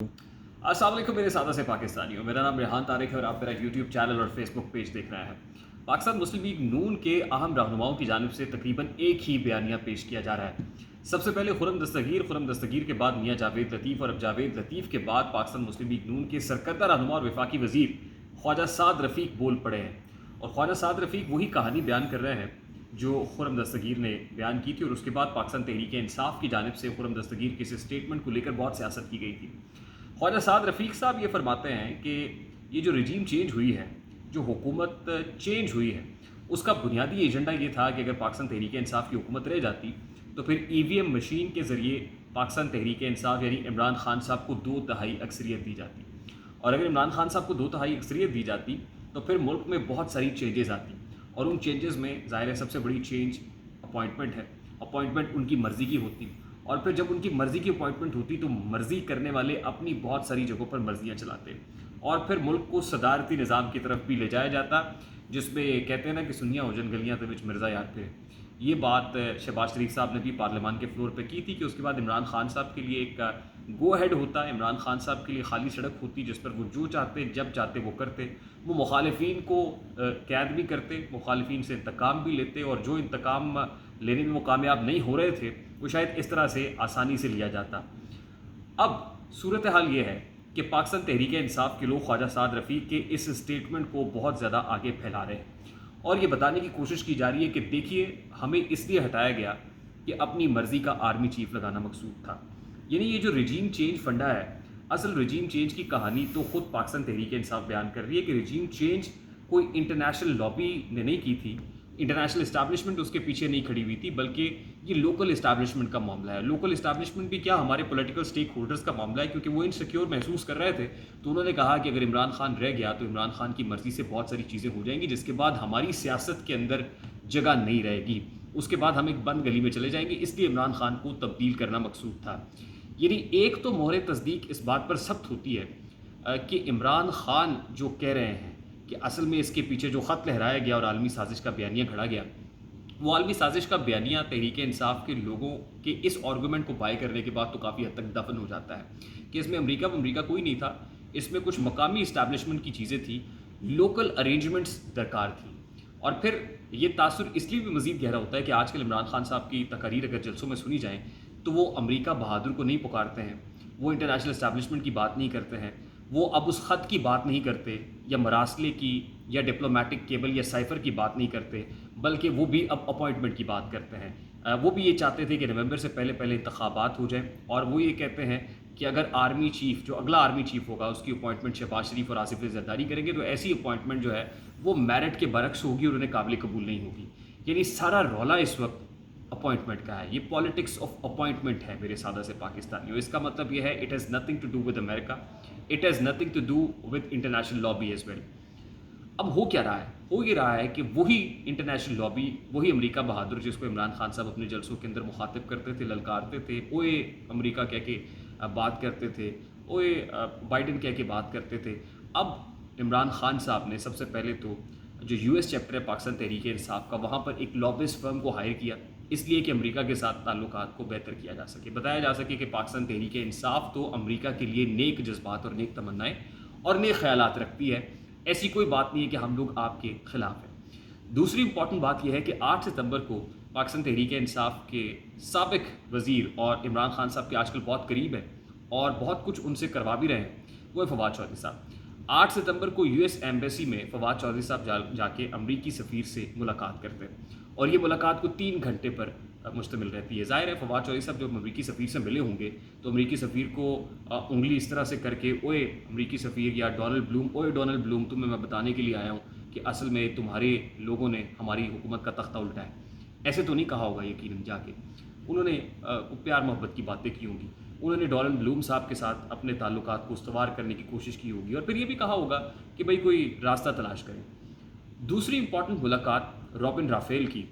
अस्सलाम वालेकुम मेरे सादा से पाकिस्तानियों। मेरा नाम रेहान तारिक है और आप मेरा यूट्यूब चैनल और फेसबुक पेज देख रहे हैं। पाकिस्तान मुस्लिम लीग नून के अहम रहनुमाओं की जानिब से तकरीबन एक ही बयानिया पेश किया जा रहा है। सबसे पहले खुरम दस्तगीर के बाद मियाँ जावेद लतीफ़ और अब जावेद लतीफ़ के बाद पाकिस्तान मुस्लिम लीग नून के सरकर्दा रहनुमा और वफाकी वज़ीर ख्वाजा साद रफ़ीक बोल पड़े हैं। और ख्वाजा साद रफ़ीक वही कहानी बयान कर रहे हैं जो खुरम दस्तगीर ने बयान की थी, और उसके बाद पाकिस्तान तहरीक इंसाफ की जानिब से खुरम दस्तगीर के इस स्टेटमेंट को लेकर बहुत सियासत की गई थी। ख्वाजा साद रफ़ीक साहब ये फरमाते हैं कि ये जो रजीम चेंज हुई है, जो हुकूमत चेंज हुई है, उसका बुनियादी एजेंडा ये था कि अगर पाकिस्तान तहरीक इंसाफ की हुकूमत रह जाती तो फिर EVM मशीन के ज़रिए पाकिस्तान तहरीक इंसाफ यानी इमरान खान साहब को 2/3 अक्सरियत दी जाती। और अगर इमरान खान साहब को 2/3 अक्सरियत दी जाती तो फिर मुल्क में बहुत सारी चेंजेस आती, और उन चेंजेस में ज़ाहिर है सबसे बड़ी चेंज अपॉइंटमेंट है। अपॉइंटमेंट उनकी मर्ज़ी की होती, और फिर जब उनकी मर्ज़ी की अपॉइंटमेंट होती तो मर्ज़ी करने वाले अपनी बहुत सारी जगहों पर मर्ज़ियाँ चलाते, और फिर मुल्क को सदारती निज़ाम की तरफ भी ले जाया जाता, जिसमें कहते हैं ना कि सुनिया हो जन गलियाँ तो विच मिर्ज़ा यार फिर। ये बात शहबाज शरीफ साहब ने भी पार्लियामान के फ्लोर पे की थी कि उसके बाद इमरान खान साहब के लिए एक गो हेड होता है, इमरान खान साहब के लिए खाली सड़क होती जिस पर वो जो चाहते जब चाहते वो करते। वो मुखालिफिन को कैद भी करते, मुखालिफिन से इंतकाम भी लेते, और जो इंतकाम लेने में वो कामयाब नहीं हो रहे थे वो शायद इस तरह से आसानी से लिया जाता। अब सूरत हाल ये है कि पाकिस्तान तहरीक इंसाफ के लोग ख्वाजा साद रफ़ीक के इस स्टेटमेंट को बहुत ज़्यादा आगे फैला रहे हैं, और ये बताने की कोशिश की जा रही है कि देखिए हमें इसलिए हटाया गया कि अपनी मर्ज़ी का आर्मी चीफ लगाना मकसूद था। यानी ये जो रजीम चेंज फंडा है, असल रजीम चेंज की कहानी तो ख़ुद पाकिस्तान तहरीक इंसाफ बयान कर रही है कि रजीम चेंज कोई इंटरनेशनल लॉबी ने नहीं की थी, इंटरनेशनल इस्टेब्लिशमेंट उसके पीछे नहीं खड़ी हुई थी, बल्कि ये लोकल इस्टेब्लिशमेंट का मामला है। लोकल इस्टेब्लिशमेंट भी क्या, हमारे पॉलिटिकल स्टेक होल्डर्स का मामला है, क्योंकि वो इनसिक्योर महसूस कर रहे थे तो उन्होंने कहा कि अगर इमरान खान रह गया तो इमरान खान की मर्ज़ी से बहुत सारी चीज़ें हो जाएंगी, जिसके बाद हमारी सियासत के अंदर जगह नहीं रहेगी, उसके बाद हम एक बंद गली में चले जाएंगे, इसलिए इमरान खान को तब्दील करना मकसूद था। यानी एक तो मोहर तस्दीक इस बात पर सख्त होती है कि इमरान खान जो कह रहे हैं कि असल में इसके पीछे जो ख़त लहराया गया और आलमी साजिश का बयानिया घड़ा गया, वो आलमी साजिश का बयानिया तहरीक इंसाफ के लोगों के इस आर्गूमेंट को बाय करने के बाद तो काफ़ी हद तक दफन हो जाता है कि इसमें अमरीका कोई नहीं था, इसमें कुछ मकामी इस्टेब्लिशमेंट की चीज़ें थी, लोकल अरेंजमेंट्स दरकार थी। और फिर ये तासुर इसलिए भी मज़ीद गहरा होता है कि आजकल इमरान खान साहब की तकारीर अगर जलसों में सुनी जाएँ तो वो अमरीका बहादुर को नहीं पुकारते हैं, वो इंटरनेशनल इस्टेब्लिशमेंट की बात नहीं करते हैं, वो अब उस ख़त की बात नहीं करते या मरासले की या डिप्लोमेटिक केबल या साइफ़र की बात नहीं करते, बल्कि वो भी अब अपॉइंटमेंट की बात करते हैं। वो भी ये चाहते थे कि नवंबर से पहले इंतखाबात हो जाएं, और वो ये कहते हैं कि अगर आर्मी चीफ़, जो अगला आर्मी चीफ़ होगा, उसकी अपॉइंटमेंट शहबाज शरीफ और आसिफ जरदारी करेंगे तो ऐसी अपॉइंटमेंट जो है वो मेरिट के बरक्स होगी और उन्हें काबिल कबूल नहीं होगी। यानी सारा रौला इस वक्त अपॉइंटमेंट का है, ये पॉलिटिक्स ऑफ अपॉइंटमेंट है मेरे सादा से पाकिस्तानियों। इसका मतलब ये है it has nothing to do with America, it has nothing to do with international lobby as well. अब हो क्या रहा है, हो ये रहा है कि वही इंटरनेशनल लॉबी, वही अमेरिका बहादुर जिसको इमरान खान साहब अपने जलसों के अंदर मुखातिब करते थे, ललकारते थे, ओए अमेरिका कह के बात करते थे, ओए बाइडन कह के बात करते थे, अब इमरान खान साहब ने सबसे पहले तो जो US चैप्टर है पाकिस्तान तहरीक इंसाफ का, वहाँ पर एक लॉबिस्ट फर्म को हायर किया, इसलिए कि अमेरिका के साथ ताल्लुकात को बेहतर किया जा सके, बताया जा सके कि पाकिस्तान तहरीक इंसाफ तो अमेरिका के लिए नेक जज्बात और नेक तमन्नाएँ और नेक ख्यालात रखती है, ऐसी कोई बात नहीं है कि हम लोग आपके ख़िलाफ़ हैं। दूसरी इंपॉर्टेंट बात यह है कि 8 सितंबर को पाकिस्तान तहरीक इंसाफ के साबिक वज़ीर और इमरान खान साहब के आजकल बहुत करीब है और बहुत कुछ उनसे करवा भी रहे हैं, वो है फवाद चौधरी साहब। 8 सितंबर को US एम्बेसी में फवाद चौधरी साहब जाके अमरीकी सफ़ीर से मुलाकात करते हैं, और ये मुलाकात को 3 घंटे पर मुश्तमिल रहती है। ज़ाहिर है फवाद चौधरी साहब जब अमरीकी सफ़ीर से मिले होंगे तो अमरीकी सफ़ीर को उंगली इस तरह से करके, ओए अमरीकी सफ़ीर या डोनाल्ड ब्लूम, ओए डोनाल्ड ब्लूम, तुम्हें मैं बताने के लिए आया हूँ कि असल में तुम्हारे लोगों ने हमारी हुकूमत का तख्ता उल्टा है, ऐसे तो नहीं कहा होगा यकीनन जाके। उन्होंने प्यार मोहब्बत की बातें की होंगी, उन्होंने डोनाल्ड ब्लूम साहब के साथ अपने ताल्लुकात को उस्तवार करने की कोशिश की होगी, और फिर ये भी कहा होगा कि भाई कोई रास्ता तलाश करें। दूसरी इंपॉर्टेंट मुलाकात रॉबिन राफेल की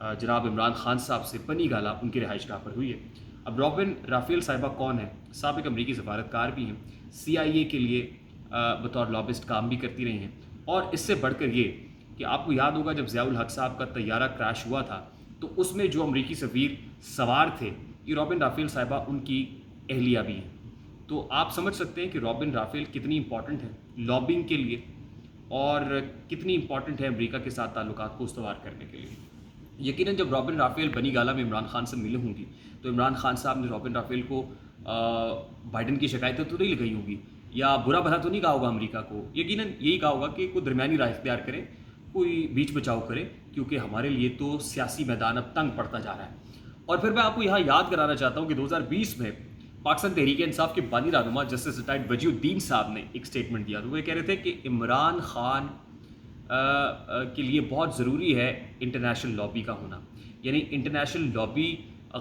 जनाब इमरान खान साहब से बनी गाला उनकी रिहाइश गाह पर हुई है। अब रॉबिन राफेल साहिबा कौन है? साबिक अमरीकी सफारतकार भी हैं, CIA के लिए बतौर लॉबिस्ट काम भी करती रही हैं, और इससे बढ़कर ये कि आपको याद होगा जब ज़ियाउल हक साहब का तैयारा क्रैश हुआ था तो उसमें जो अमरीकी सफ़ीर सवार थे, ये रॉबिन राफेल साहिबा उनकी अहलिया भी हैं। تو آپ سمجھ سکتے ہیں کہ رابن رافیل کتنی امپورٹنٹ ہے لابنگ کے لیے اور کتنی امپورٹنٹ ہے امریکہ کے ساتھ تعلقات کو استوار کرنے کے لیے. یقیناً جب رابن رافیل بنی گالا میں عمران خان سے ملے ہوں گی تو عمران خان صاحب نے رابن رافیل کو بائیڈن کی شکایتیں تو نہیں لگائی ہوگی یا برا بھلا تو نہیں کہا ہوگا امریکہ کو. یقیناً یہی کہا ہوگا کہ کوئی درمیانی راہ اختیار کرے, کوئی بیچ بچاؤ کرے, کیونکہ ہمارے لیے تو سیاسی میدان اب تنگ پڑتا جا رہا ہے. اور پھر میں آپ کو یہاں یاد کرانا چاہتا ہوں کہ 2020 میں پاکستان تحریک انصاف کے بانی رہنما جسٹس ریٹائرڈ وجی الدین صاحب نے ایک سٹیٹمنٹ دیا. تو وہ کہہ رہے تھے کہ عمران خان کے لیے بہت ضروری ہے انٹرنیشنل لابی کا ہونا, یعنی انٹرنیشنل لابی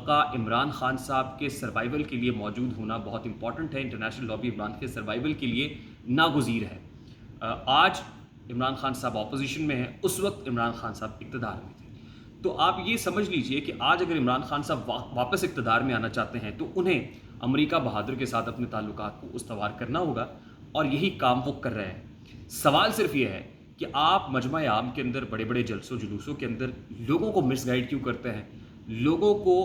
کا عمران خان صاحب کے سروائیول کے لیے موجود ہونا بہت امپورٹنٹ ہے. انٹرنیشنل لابی عمران کے سروائیول کے لیے ناگزیر ہے. آج عمران خان صاحب اپوزیشن میں ہیں, اس وقت عمران خان صاحب اقتدار میں تھے. تو آپ یہ سمجھ لیجئے کہ آج اگر عمران خان صاحب واپس اقتدار میں آنا چاہتے ہیں تو انہیں امریکہ بہادر کے ساتھ اپنے تعلقات کو استوار کرنا ہوگا, اور یہی کام وہ کر رہے ہیں. سوال صرف یہ ہے کہ آپ مجمع عام کے اندر بڑے بڑے جلسوں جلوسوں کے اندر لوگوں کو مس گائیڈ کیوں کرتے ہیں, لوگوں کو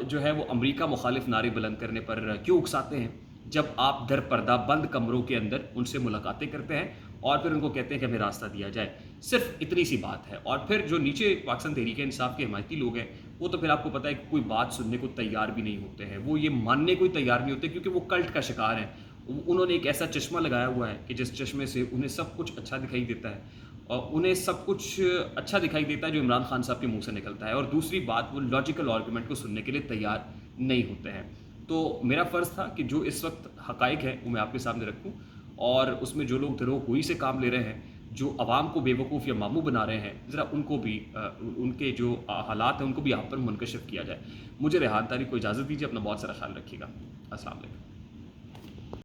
جو ہے وہ امریکہ مخالف نعرے بلند کرنے پر کیوں اکساتے ہیں, جب آپ در پردہ بند کمروں کے اندر ان سے ملاقاتیں کرتے ہیں اور پھر ان کو کہتے ہیں کہ ہمیں راستہ دیا جائے. صرف اتنی سی بات ہے. اور پھر جو نیچے پاکستان تحریک انصاف کے حمایتی لوگ ہیں وہ تو پھر آپ کو پتہ ہے کہ کوئی بات سننے کو تیار بھی نہیں ہوتے ہیں, وہ یہ ماننے کو تیار نہیں ہوتے کیونکہ وہ کلٹ کا شکار ہیں. انہوں نے ایک ایسا چشمہ لگایا ہوا ہے کہ جس چشمے سے انہیں سب کچھ اچھا دکھائی دیتا ہے, اور انہیں سب کچھ اچھا دکھائی دیتا ہے جو عمران خان صاحب کے منہ سے نکلتا ہے. اور دوسری بات, وہ لاجیکل آرگومنٹ کو سننے کے لیے تیار نہیں ہوتے ہیں. تو میرا فرض تھا کہ جو اس وقت حقائق ہیں وہ میں آپ کے سامنے رکھوں, اور اس میں جو لوگ دھرو گوئی سے کام لے رہے ہیں, جو عوام کو بے وقوف یا ماموں بنا رہے ہیں, ذرا ان کو بھی ان کے جو حالات ہیں ان کو بھی آپ پر منکشف کیا جائے. مجھے ریحان طارق کو اجازت دیجیے, اپنا بہت سارا خیال رکھیے گا. السلام علیکم.